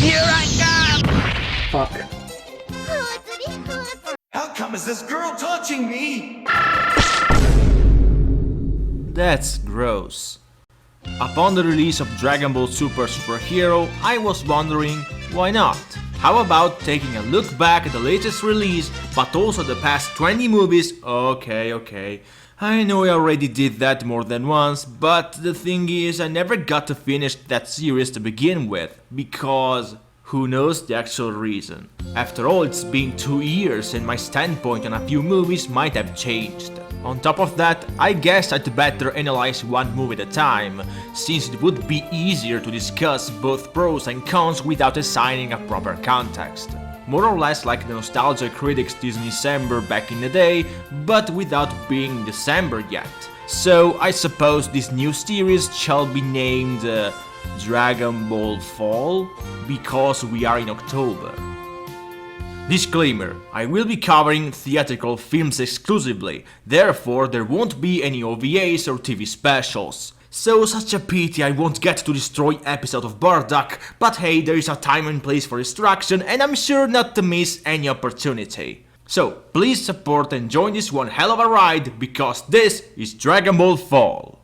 Here I come! Fuck. How come is this girl touching me? That's gross. Upon the release of Dragon Ball Super Superhero, I was wondering, why not? How about taking a look back at the latest release, but also the past 20 movies? Okay. I know I already did that more than once, but the thing is, I never got to finish that series to begin with, because who knows the actual reason. After all, it's been 2 years and my standpoint on a few movies might have changed. On top of that, I guess I'd better analyze one movie at a time, since it would be easier to discuss both pros and cons without assigning a proper context. More or less like the Nostalgia Critics Disney December back in the day, but without being December yet. So I suppose this new series shall be named Dragon Ball Fall, because we are in October. Disclaimer, I will be covering theatrical films exclusively, therefore there won't be any OVAs or TV specials. So such a pity I won't get to destroy episode of Bardock, but hey, there is a time and place for destruction and I'm sure not to miss any opportunity. So please support and join this one hell of a ride, because this is Dragon Ball Fall.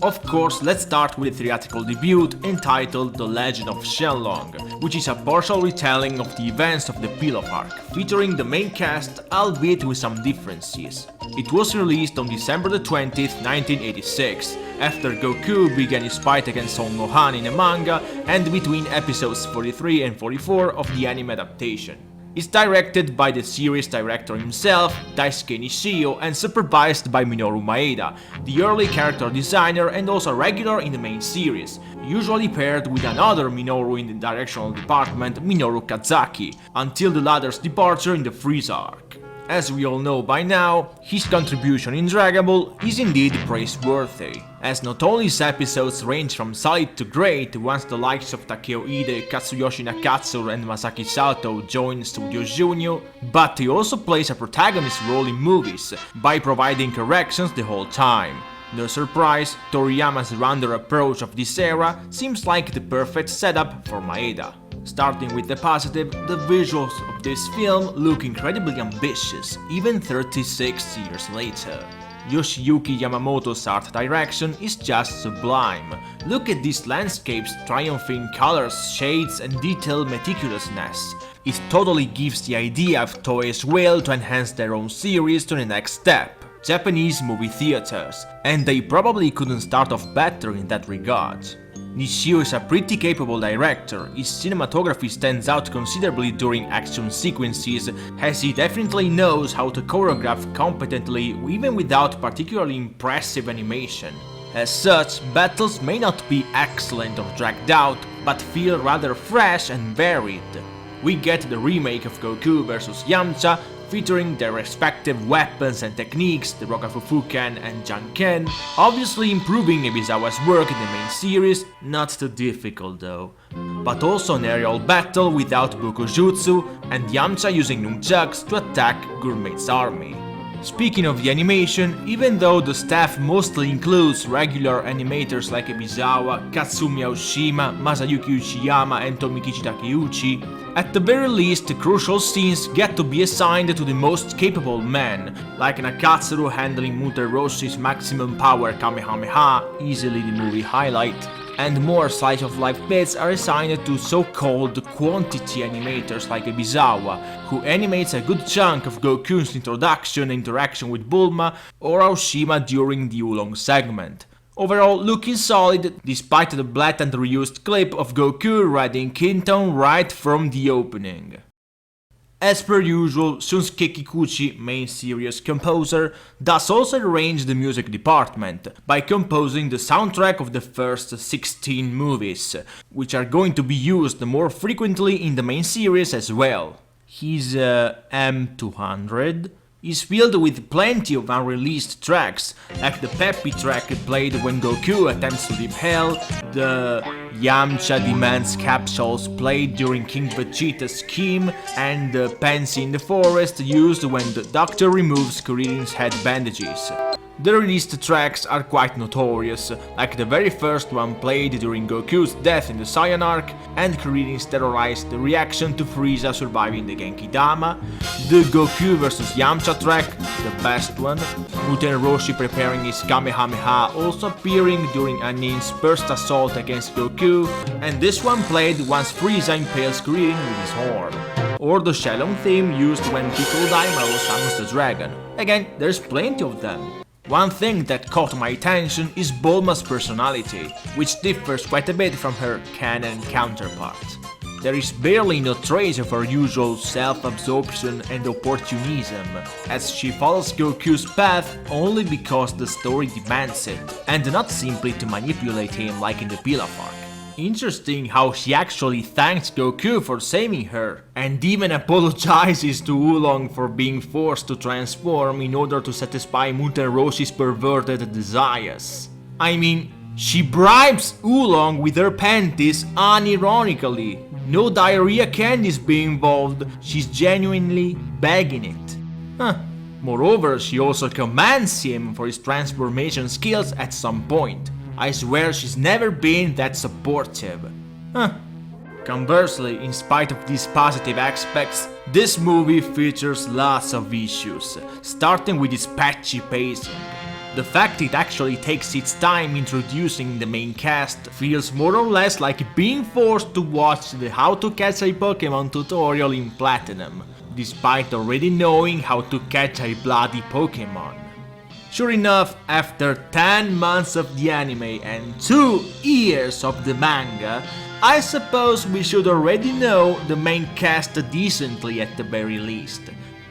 Of course, let's start with the theatrical debut entitled The Legend of Shenlong, which is a partial retelling of the events of the Pilaf arc, featuring the main cast, albeit with some differences. It was released on December 20th, 1986, after Goku began his fight against Son Gohan in a manga and between episodes 43 and 44 of the anime adaptation. It's directed by the series director himself, Daisuke Nishio, and supervised by Minoru Maeda, the early character designer and also a regular in the main series, usually paired with another Minoru in the directional department, Minoru Kazaki, until the latter's departure in the Frieza arc. As we all know by now, his contribution in Dragon Ball is indeed praiseworthy, as not only his episodes range from solid to great once the likes of Takeo Ide, Katsuyoshi Nakatsuru and Masaki Sato join Studio Junio, but he also plays a protagonist role in movies, by providing corrections the whole time. No surprise, Toriyama's rounder approach of this era seems like the perfect setup for Maeda. Starting with the positive, the visuals of this film look incredibly ambitious, even 36 years later. Yoshiyuki Yamamoto's art direction is just sublime. Look at these landscapes' triumphing colors, shades and detailed meticulousness. It totally gives the idea of Toei's will to enhance their own series to the next step, Japanese movie theaters, and they probably couldn't start off better in that regard. Nishio is a pretty capable director, his cinematography stands out considerably during action sequences, as he definitely knows how to choreograph competently even without particularly impressive animation. As such, battles may not be excellent or dragged out, but feel rather fresh and varied. We get the remake of Goku vs Yamcha, featuring their respective weapons and techniques, the Rokafufuken and Janken, obviously improving Ebizawa's work in the main series, not too difficult though. But also an aerial battle without Bukujutsu, and Yamcha using nunchucks to attack Gourmet's army. Speaking of the animation, even though the staff mostly includes regular animators like Ebizawa, Katsumi Aoshima, Masayuki Uchiyama and Tomikichi Takeuchi, at the very least, crucial scenes get to be assigned to the most capable men, like Nakatsuru handling Muteroshi's maximum power Kamehameha, easily the movie highlight, and more slice-of-life bits are assigned to so-called quantity animators like Ebizawa, who animates a good chunk of Goku's introduction and interaction with Bulma, or Aoshima during the Oolong segment. Overall, looking solid, despite the blatant reused clip of Goku riding Kintown right from the opening. As per usual, Shunsuke Kikuchi, main series composer, does also arrange the music department, by composing the soundtrack of the first 16 movies, which are going to be used more frequently in the main series as well. His M200 is filled with plenty of unreleased tracks, like the peppy track played when Goku attempts to leave Hell, the Yamcha demands capsules played during King Vegeta's scheme, and the Pansy in the Forest used when the Doctor removes Kuririn's head bandages. The released tracks are quite notorious, like the very first one played during Goku's death in the Saiyan arc, and Kuririn's terrorized reaction to Frieza surviving the Genki Dama, the Goku vs Yamcha track, the best one, Muten Roshi preparing his Kamehameha also appearing during Anin's first assault against Goku, and this one played once Frieza impales Kuririn with his horn, or the Shenlong theme used when Piccolo Daimao summons the dragon. Again, there's plenty of them. One thing that caught my attention is Bulma's personality, which differs quite a bit from her canon counterpart. There is barely no trace of her usual self-absorption and opportunism, as she follows Goku's path only because the story demands it, and not simply to manipulate him like in the Pilaf arc. Interesting how she actually thanks Goku for saving her, and even apologizes to Oolong for being forced to transform in order to satisfy Muten Roshi's perverted desires. I mean, she bribes Oolong with her panties unironically. No diarrhea candies being involved, she's genuinely begging it. Moreover, she also commands him for his transformation skills at some point. I swear she's never been that supportive. Conversely, in spite of these positive aspects, this movie features lots of issues, starting with its patchy pacing. The fact it actually takes its time introducing the main cast feels more or less like being forced to watch the How to Catch a Pokémon tutorial in Platinum, despite already knowing how to catch a bloody Pokémon. Sure enough, after 10 months of the anime and 2 years of the manga, I suppose we should already know the main cast decently at the very least.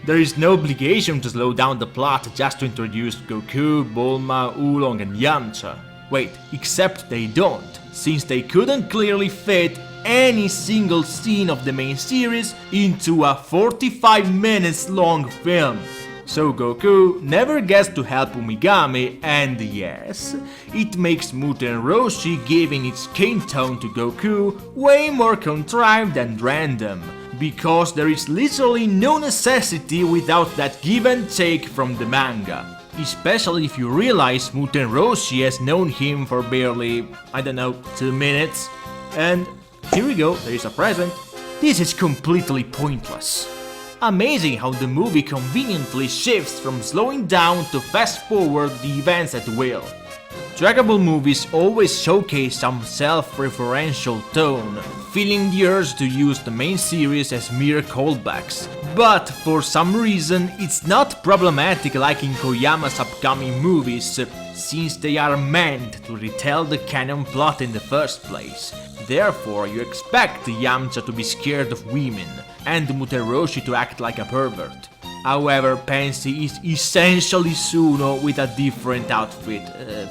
There is no obligation to slow down the plot just to introduce Goku, Bulma, Oolong and Yamcha. Wait, except they don't, since they couldn't clearly fit any single scene of the main series into a 45 minutes long film. So Goku never gets to help Umigami, and yes, it makes Muten Roshi giving its cane tone to Goku way more contrived and random, because there is literally no necessity without that give and take from the manga. Especially if you realize Muten Roshi has known him for barely, I don't know, 2 minutes. And here we go, there is a present. This is completely pointless. Amazing how the movie conveniently shifts from slowing down to fast forward the events at will. Dragon Ball movies always showcase some self-referential tone, feeling the urge to use the main series as mere callbacks. But for some reason it's not problematic like in Koyama's upcoming movies, since they are meant to retell the canon plot in the first place. Therefore you expect Yamcha to be scared of women, and Muten Roshi to act like a pervert. However, Pansy is essentially Suno with a different outfit,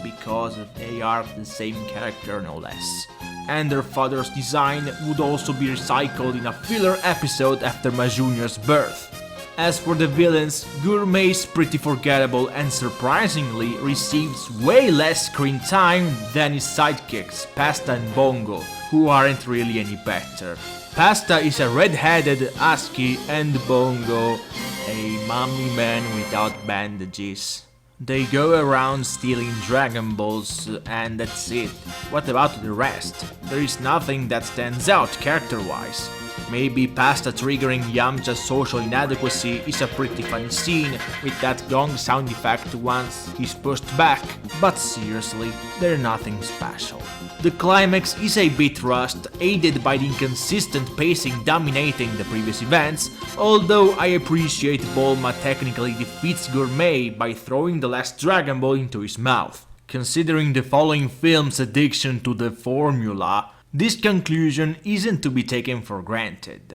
because they are the same character no less. And their father's design would also be recycled in a filler episode after Ma Junior's birth. As for the villains, Gourmet is pretty forgettable and surprisingly receives way less screen time than his sidekicks, Pasta and Bongo, who aren't really any better. Pasta is a red-headed husky and Bongo a mummy man without bandages. They go around stealing Dragon Balls and that's it. What about the rest? There is nothing that stands out character-wise. Maybe Pasta triggering Yamcha's social inadequacy is a pretty funny scene with that gong sound effect once he's pushed back, but seriously, they're nothing special. The climax is a bit rushed, aided by the inconsistent pacing dominating the previous events, although I appreciate Bulma technically defeats Gourmet by throwing the last Dragon Ball into his mouth. Considering the following film's addiction to the formula, this conclusion isn't to be taken for granted.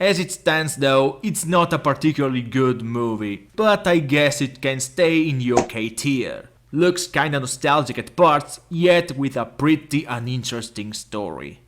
As it stands though, it's not a particularly good movie, but I guess it can stay in the okay tier. Looks kinda nostalgic at parts, yet with a pretty uninteresting story.